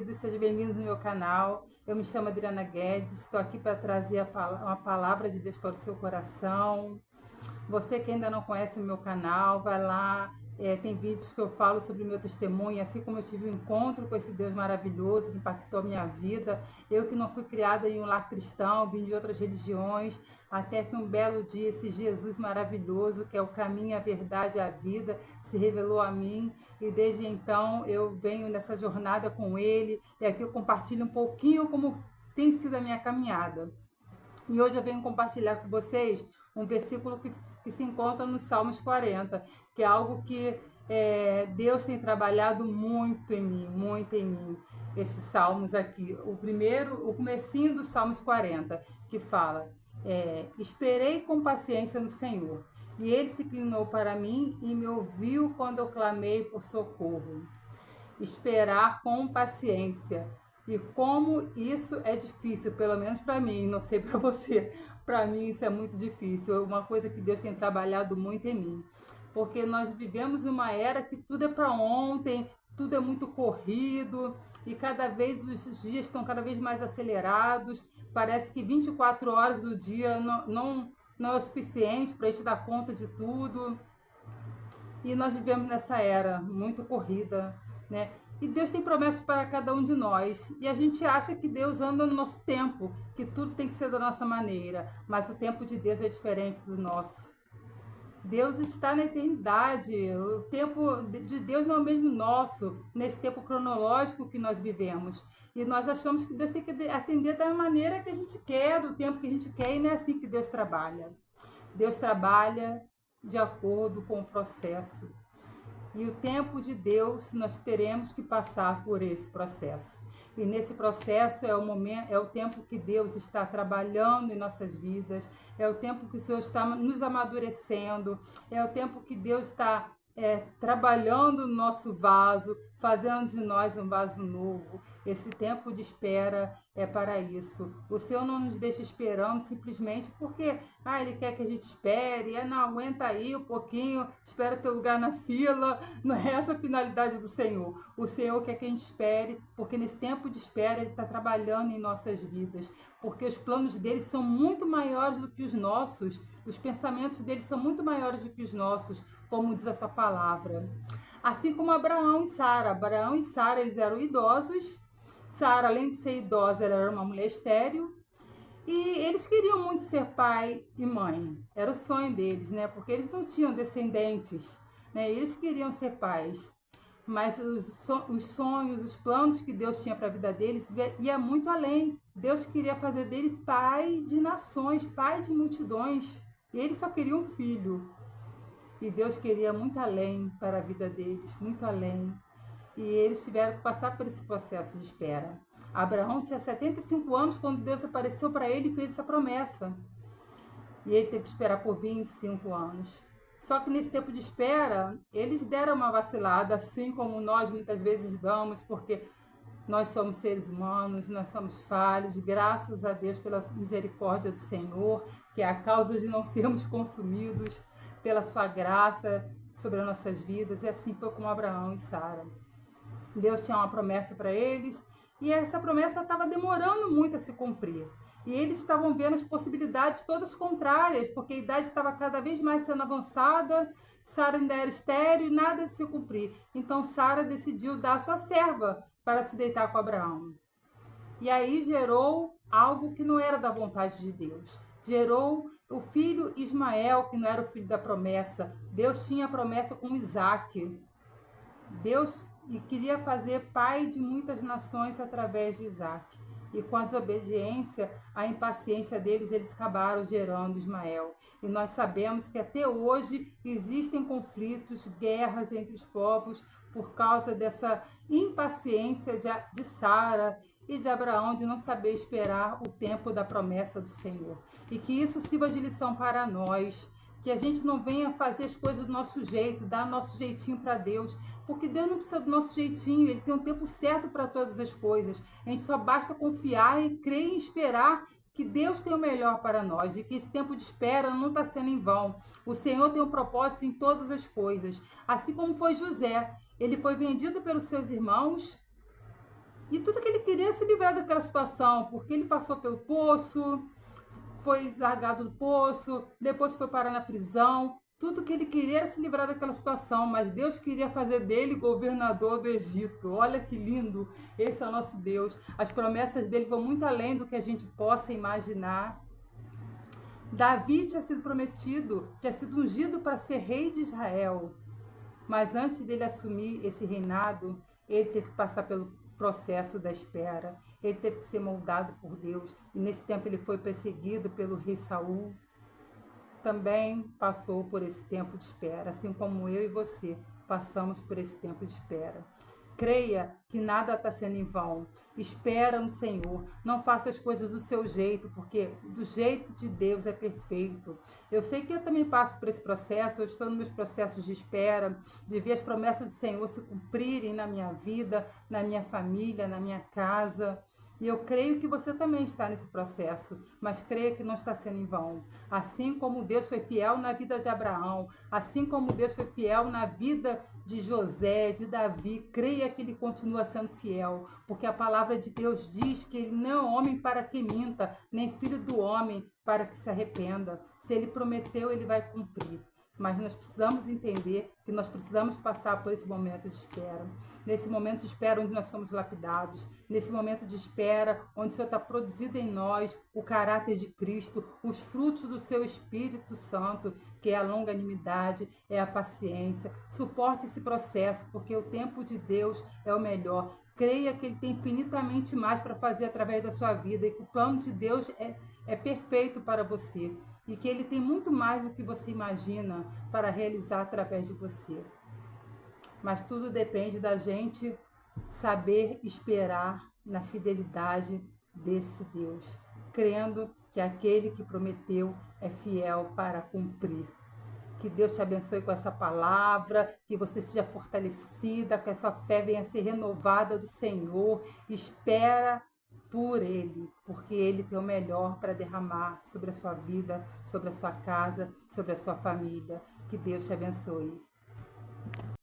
queridos, sejam bem-vindos no meu canal. Eu me chamo Adriana Guedes, estou aqui para trazer uma palavra de Deus para o seu coração. Você que ainda não conhece o meu canal, vai lá, tem vídeos que eu falo sobre o meu testemunho, assim como eu tive um encontro com esse Deus maravilhoso que impactou a minha vida. Eu que não fui criada em um lar cristão, vim de outras religiões, até que um belo dia esse Jesus maravilhoso, que é o caminho, a verdade e a vida, se revelou a mim, e desde então eu venho nessa jornada com ele, e aqui eu compartilho um pouquinho como tem sido a minha caminhada. E hoje eu venho compartilhar com vocês um versículo que se encontra no Salmos 40, que é algo que Deus tem trabalhado muito em mim, muito em mim. Esses salmos aqui, o comecinho do Salmos 40, que fala, esperei com paciência no Senhor, e ele se inclinou para mim e me ouviu quando eu clamei por socorro. Esperar com paciência. E como isso é difícil, pelo menos para mim, não sei para você, para mim isso é muito difícil, é uma coisa que Deus tem trabalhado muito em mim, porque nós vivemos uma era que tudo é para ontem, tudo é muito corrido, e cada vez os dias estão cada vez mais acelerados, parece que 24 horas do dia não é o suficiente para a gente dar conta de tudo, e nós vivemos nessa era muito corrida, né? E Deus tem promessas para cada um de nós. E a gente acha que Deus anda no nosso tempo, que tudo tem que ser da nossa maneira. Mas o tempo de Deus é diferente do nosso. Deus está na eternidade. O tempo de Deus não é o mesmo nosso, nesse tempo cronológico que nós vivemos. E nós achamos que Deus tem que atender da maneira que a gente quer, do tempo que a gente quer, e não é assim que Deus trabalha. Deus trabalha de acordo com o processo. E o tempo de Deus, nós teremos que passar por esse processo. E nesse processo é o tempo que Deus está trabalhando em nossas vidas, é o tempo que o Senhor está nos amadurecendo, é o tempo que Deus está trabalhando no nosso vaso, fazendo de nós um vaso novo. Esse tempo de espera é para isso. O Senhor não nos deixa esperando simplesmente porque Ele quer que a gente espere, não, aguenta aí um pouquinho, espera teu lugar na fila. Não é essa a finalidade do Senhor. O Senhor quer que a gente espere, porque nesse tempo de espera Ele está trabalhando em nossas vidas, porque os planos dele são muito maiores do que os nossos, os pensamentos dele são muito maiores do que os nossos, como diz a sua palavra. Assim como Abraão e Sara, eles eram idosos. Sara, além de ser idosa, ela era uma mulher estéril. E eles queriam muito ser pai e mãe. Era o sonho deles, né? Porque eles não tinham descendentes, né? Eles queriam ser pais. Mas os sonhos, os planos que Deus tinha para a vida deles ia muito além. Deus queria fazer dele pai de nações, pai de multidões. E eles só queriam um filho. E Deus queria muito além para a vida deles, muito além. E eles tiveram que passar por esse processo de espera. Abraão tinha 75 anos quando Deus apareceu para ele e fez essa promessa. E ele teve que esperar por 25 anos. Só que nesse tempo de espera, eles deram uma vacilada, assim como nós muitas vezes damos, porque nós somos seres humanos, nós somos falhos, graças a Deus pela misericórdia do Senhor, que é a causa de não sermos consumidos, pela sua graça sobre as nossas vidas. E assim foi com Abraão e Sara. Deus tinha uma promessa para eles, e essa promessa estava demorando muito a se cumprir. E eles estavam vendo as possibilidades todas contrárias, porque a idade estava cada vez mais sendo avançada, Sara ainda era estéril e nada de se cumprir. Então Sara decidiu dar a sua serva para se deitar com Abraão. E aí gerou algo que não era da vontade de Deus. Gerou o filho Ismael, que não era o filho da promessa. Deus tinha a promessa com Isaac. Deus queria fazer pai de muitas nações através de Isaac. E com a desobediência, a impaciência deles, eles acabaram gerando Ismael. E nós sabemos que até hoje existem conflitos, guerras entre os povos por causa dessa impaciência de Sara e de Abraão de não saber esperar o tempo da promessa do Senhor. E que isso sirva de lição para nós, que a gente não venha fazer as coisas do nosso jeito, dar o nosso jeitinho para Deus, porque Deus não precisa do nosso jeitinho, Ele tem um tempo certo para todas as coisas. A gente só basta confiar e crer e esperar que Deus tem o melhor para nós e que esse tempo de espera não está sendo em vão. O Senhor tem um propósito em todas as coisas, assim como foi José. Ele foi vendido pelos seus irmãos, E tudo que ele queria é se livrar daquela situação, porque ele passou pelo poço, foi largado do poço, depois foi parar na prisão. Tudo que ele queria era se livrar daquela situação, mas Deus queria fazer dele governador do Egito. Olha que lindo! Esse é o nosso Deus. As promessas dele vão muito além do que a gente possa imaginar. Davi tinha sido prometido, tinha sido ungido para ser rei de Israel. Mas antes dele assumir esse reinado, ele teve que passar pelo processo da espera. Ele teve que ser moldado por Deus. E nesse tempo ele foi perseguido pelo rei Saul. Também passou por esse tempo de espera, assim como eu e você passamos por esse tempo de espera. Creia que nada está sendo em vão. Espera no Senhor. Não faça as coisas do seu jeito, porque do jeito de Deus é perfeito. Eu sei que eu também passo por esse processo. Eu estou nos meus processos de espera, de ver as promessas do Senhor se cumprirem na minha vida, na minha família, na minha casa. E eu creio que você também está nesse processo, mas creia que não está sendo em vão. Assim como Deus foi fiel na vida de Abraão, assim como Deus foi fiel na vida de José, de Davi, creia que ele continua sendo fiel, porque a palavra de Deus diz que ele não é homem para que minta, nem filho do homem para que se arrependa. Se ele prometeu, ele vai cumprir. Mas nós precisamos entender que nós precisamos passar por esse momento de espera. Nesse momento de espera onde nós somos lapidados, nesse momento de espera onde o Senhor está produzindo em nós o caráter de Cristo, os frutos do seu Espírito Santo, que é a longanimidade, é a paciência. Suporte esse processo, porque o tempo de Deus é o melhor. Creia que Ele tem infinitamente mais para fazer através da sua vida e que o plano de Deus é perfeito para você e que Ele tem muito mais do que você imagina para realizar através de você. Mas tudo depende da gente saber esperar na fidelidade desse Deus, crendo que aquele que prometeu é fiel para cumprir. Que Deus te abençoe com essa palavra, que você seja fortalecida, que a sua fé venha a ser renovada do Senhor. Espera por Ele, porque Ele tem o melhor para derramar sobre a sua vida, sobre a sua casa, sobre a sua família. Que Deus te abençoe.